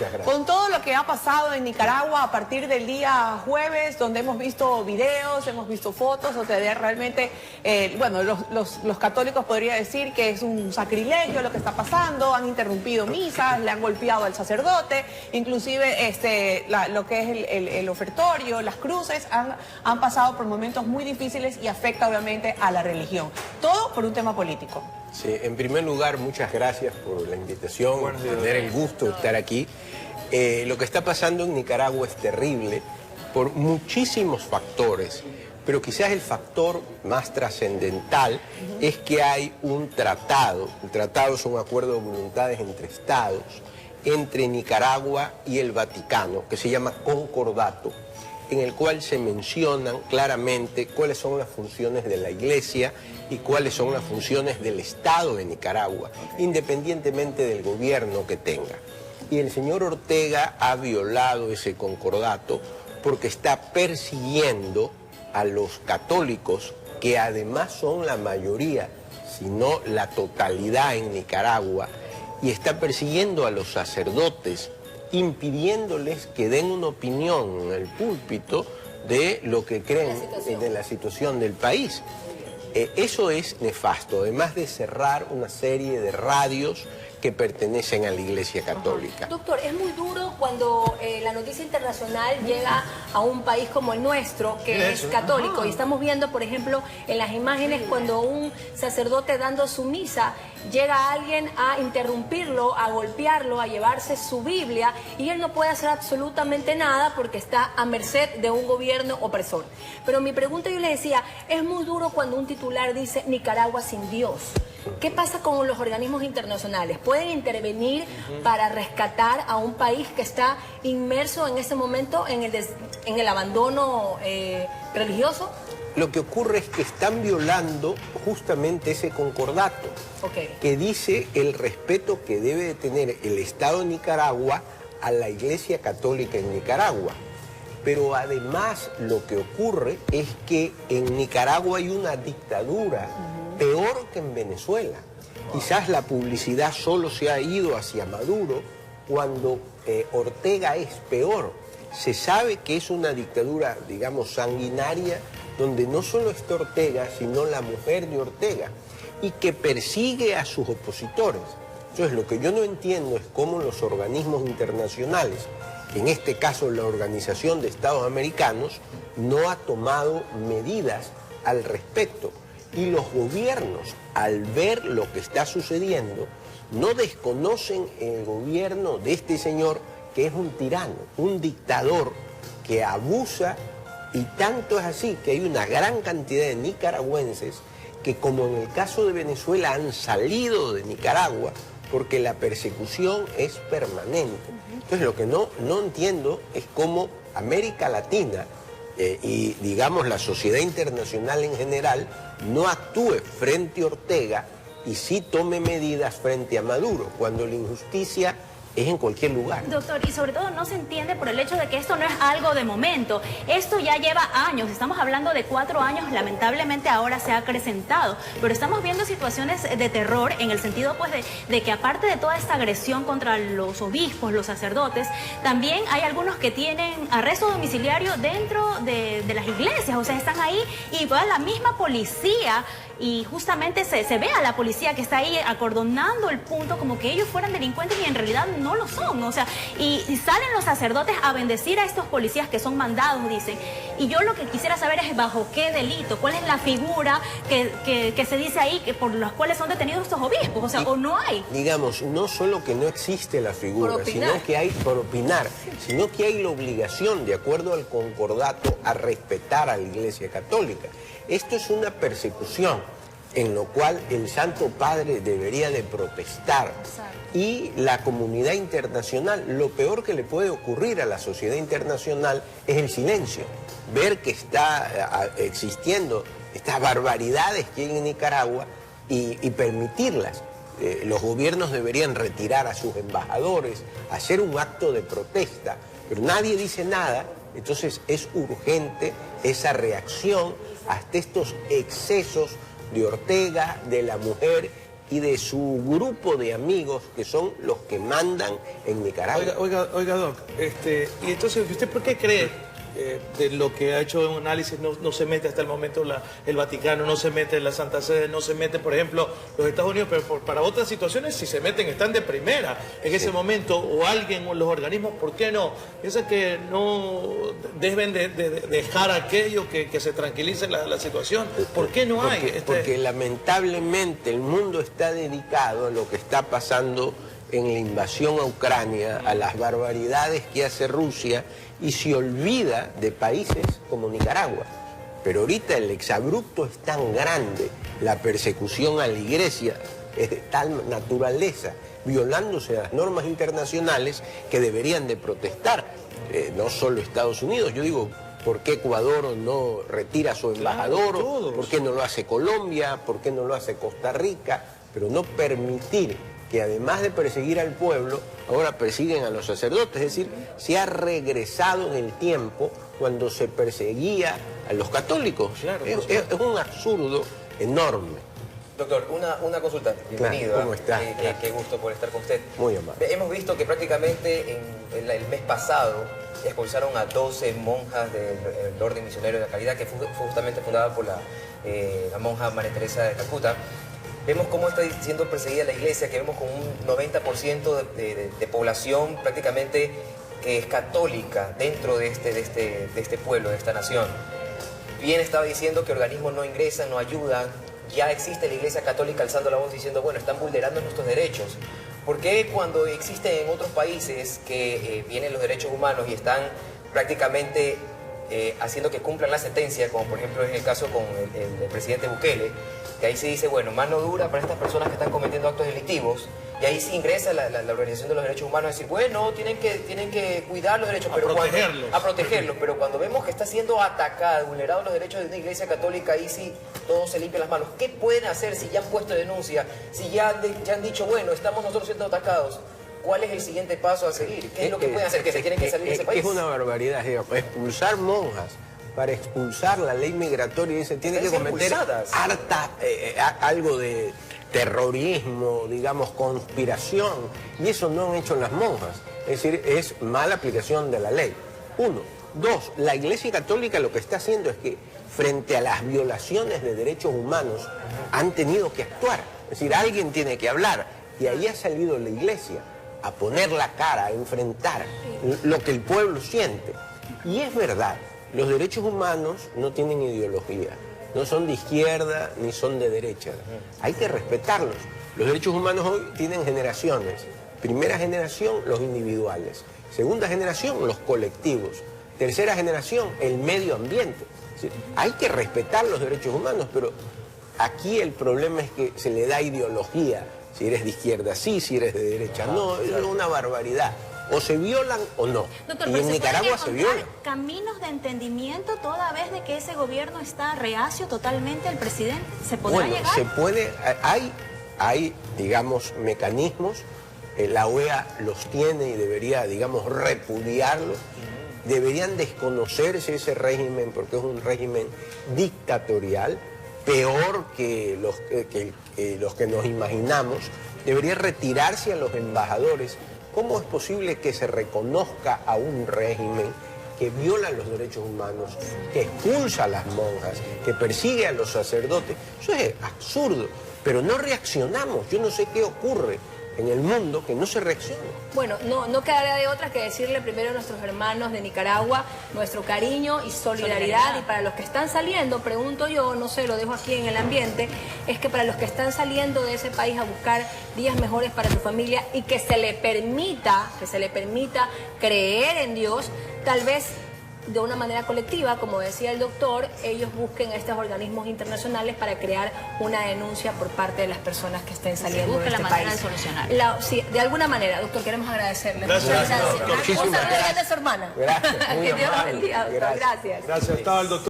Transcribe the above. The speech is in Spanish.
Muchas gracias. Con todo lo que ha pasado en Nicaragua a partir del día jueves, donde hemos visto videos, hemos visto fotos, o sea, realmente, bueno, los católicos podría decir que es un sacrilegio lo que está pasando, han interrumpido misas, le han golpeado al sacerdote, inclusive lo que es el ofertorio, las cruces, han pasado por momentos muy difíciles y afecta obviamente a la religión. Todo por un tema político. Sí, en primer lugar, muchas gracias por la invitación, por tener el gusto de estar aquí. Lo que está pasando en Nicaragua es terrible por muchísimos factores, pero quizás el factor más trascendental es que hay un tratado. El tratado es un acuerdo de voluntades entre estados, entre Nicaragua y el Vaticano, que se llama Concordato, en el cual se mencionan claramente cuáles son las funciones de la Iglesia y cuáles son las funciones del Estado de Nicaragua, independientemente del gobierno que tenga. Y el señor Ortega ha violado ese concordato porque está persiguiendo a los católicos, que además son la mayoría, si no la totalidad en Nicaragua, y está persiguiendo a los sacerdotes, impidiéndoles que den una opinión en el púlpito de lo que creen de la situación del país. Eso es nefasto, además de cerrar una serie de radios que pertenecen a la Iglesia Católica. Doctor, es muy duro cuando la noticia internacional llega a un país como el nuestro, que es católico, y estamos viendo, por ejemplo, en las imágenes cuando un sacerdote dando su misa, llega alguien a interrumpirlo, a golpearlo, a llevarse su Biblia, y él no puede hacer absolutamente nada porque está a merced de un gobierno opresor. Pero mi pregunta, yo le decía, es muy duro cuando un titular dice Nicaragua sin Dios. ¿Qué pasa con los organismos internacionales? ¿Pueden intervenir para rescatar a un país que está inmerso en ese momento en el abandono religioso? Lo que ocurre es que están violando justamente ese concordato, que dice el respeto que debe de tener el Estado de Nicaragua a la Iglesia Católica en Nicaragua. Pero además lo que ocurre es que en Nicaragua hay una dictadura peor que en Venezuela. Quizás la publicidad solo se ha ido hacia Maduro cuando Ortega es peor. Se sabe que es una dictadura, digamos, sanguinaria, donde no solo está Ortega, sino la mujer de Ortega, y que persigue a sus opositores. Entonces, lo que yo no entiendo es cómo los organismos internacionales, en este caso la Organización de Estados Americanos, no ha tomado medidas al respecto. Y los gobiernos, al ver lo que está sucediendo, no desconocen el gobierno de este señor, que es un tirano, un dictador que abusa, y tanto es así que hay una gran cantidad de nicaragüenses que, como en el caso de Venezuela, han salido de Nicaragua porque la persecución es permanente. Entonces, lo que no entiendo es cómo América Latina y, digamos, la sociedad internacional en general no actúe frente a Ortega y sí tome medidas frente a Maduro, cuando la injusticia es en cualquier lugar. Doctor, y sobre todo no se entiende por el hecho de que esto no es algo de momento. Esto ya lleva años, estamos hablando de 4 años, lamentablemente ahora se ha acrecentado, pero estamos viendo situaciones de terror en el sentido pues de que aparte de toda esta agresión contra los obispos, los sacerdotes, también hay algunos que tienen arresto domiciliario dentro de las iglesias, o sea, están ahí y va la misma policía y justamente se ve a la policía que está ahí acordonando el punto como que ellos fueran delincuentes y en realidad no lo son, o sea, y salen los sacerdotes a bendecir a estos policías que son mandados, dicen. Y yo lo que quisiera saber es bajo qué delito, cuál es la figura que se dice ahí que por las cuales son detenidos estos obispos, o sea, o no hay. Digamos, no solo que no existe la figura, sino que hay, por opinar, sino que hay la obligación, de acuerdo al concordato, a respetar a la Iglesia Católica. Esto es una persecución en lo cual el Santo Padre debería de protestar. Y la comunidad internacional, lo peor que le puede ocurrir a la sociedad internacional es el silencio. Ver que está existiendo estas barbaridades que hay en Nicaragua y permitirlas. Los gobiernos deberían retirar a sus embajadores, hacer un acto de protesta, pero nadie dice nada. Entonces es urgente esa reacción hasta estos excesos de Ortega, de la mujer, y de su grupo de amigos que son los que mandan en Nicaragua. Oiga, Doc, y entonces, ¿usted por qué cree de lo que ha hecho un análisis no se mete hasta el momento el Vaticano, no se mete la Santa Sede, no se mete, por ejemplo, los Estados Unidos, pero para otras situaciones, si se meten, están de primera en ese momento, o alguien, o los organismos, ¿por qué no? Piensa que no deben de dejar aquello que se tranquilice la situación. ¿Por qué no hay? Porque lamentablemente el mundo está dedicado a lo que está pasando en la invasión a Ucrania, a las barbaridades que hace Rusia, y se olvida de países como Nicaragua. Pero ahorita el exabrupto es tan grande, la persecución a la iglesia es de tal naturaleza, violándose las normas internacionales que deberían de protestar, no solo Estados Unidos. Yo digo, ¿por qué Ecuador no retira a su embajador? Claro, ¿por qué no lo hace Colombia? ¿Por qué no lo hace Costa Rica? Pero no permitir que además de perseguir al pueblo, ahora persiguen a los sacerdotes. Es decir, se ha regresado en el tiempo cuando se perseguía a los católicos. Claro, es un absurdo enorme. Doctor, una consulta. Bienvenido. Claro, ¿cómo está? Qué gusto por estar con usted. Muy amable. Hemos visto que prácticamente en el mes pasado expulsaron a 12 monjas del Orden Misionero de la Caridad, que fue justamente fundada por la monja María Teresa de Calcuta. Vemos cómo está siendo perseguida la iglesia, que vemos con un 90% de población prácticamente que es católica dentro de este pueblo, de esta nación. Bien estaba diciendo que organismos no ingresan, no ayudan. Ya existe la iglesia católica alzando la voz diciendo, bueno, están vulnerando nuestros derechos. ¿Por qué cuando existen en otros países que vienen los derechos humanos y están prácticamente haciendo que cumplan la sentencia, como por ejemplo es el caso con el presidente Bukele, que ahí se dice, bueno, mano dura para estas personas que están cometiendo actos delictivos, y ahí sí ingresa la Organización de los Derechos Humanos a decir, bueno, tienen que cuidar los derechos, pero a protegerlos, pero cuando vemos que está siendo atacada, vulnerados los derechos de una iglesia católica, ahí sí todos se limpian las manos. ¿Qué pueden hacer si ya han puesto denuncia, si ya han dicho, bueno, estamos nosotros siendo atacados? ¿Cuál es el siguiente paso a seguir? ¿Qué es lo que pueden hacer? ¿Que se tienen que salir de ese país? Es una barbaridad, expulsar monjas. Para expulsar la ley migratoria, dice, tiene que cometer algo de terrorismo, digamos, conspiración, y eso no han hecho las monjas. Es decir, es mala aplicación de la ley. Uno. Dos, la Iglesia Católica lo que está haciendo es que frente a las violaciones de derechos humanos han tenido que actuar. Es decir, alguien tiene que hablar, y ahí ha salido la Iglesia a poner la cara, a enfrentar lo que el pueblo siente. Y es verdad. Los derechos humanos no tienen ideología, no son de izquierda ni son de derecha. Hay que respetarlos. Los derechos humanos hoy tienen generaciones. Primera generación, los individuales. Segunda generación, los colectivos. Tercera generación, el medio ambiente. Es decir, hay que respetar los derechos humanos, pero aquí el problema es que se le da ideología. Si eres de izquierda sí, si eres de derecha no, es una barbaridad. O se violan o no. Doctor, y en Nicaragua se violan. ¿Caminos de entendimiento toda vez de que ese gobierno está reacio totalmente al presidente? ¿Se podrá llegar? Se puede, hay, digamos, mecanismos, la OEA los tiene y debería, digamos, repudiarlos. Deberían desconocerse ese régimen porque es un régimen dictatorial, peor que los que nos imaginamos. Debería retirarse a los embajadores. ¿Cómo es posible que se reconozca a un régimen que viola los derechos humanos, que expulsa a las monjas, que persigue a los sacerdotes? Eso es absurdo, pero no reaccionamos. Yo no sé qué ocurre en el mundo que no se reacciona. Bueno, no quedaría de otra que decirle primero a nuestros hermanos de Nicaragua nuestro cariño y solidaridad. Y para los que están saliendo, pregunto yo, no sé, lo dejo aquí en el ambiente, es que para los que están saliendo de ese país a buscar días mejores para su familia y que se le permita creer en Dios, tal vez de una manera colectiva, como decía el doctor, ellos busquen a estos organismos internacionales para crear una denuncia por parte de las personas que estén saliendo de este país. Busca la manera de solucionar. Sí, de alguna manera, doctor, queremos agradecerle. Gracias. Un saludo de su hermana. Gracias, muy Que Dios amable. bendiga, doctor. Gracias. Gracias. Estaba el doctor.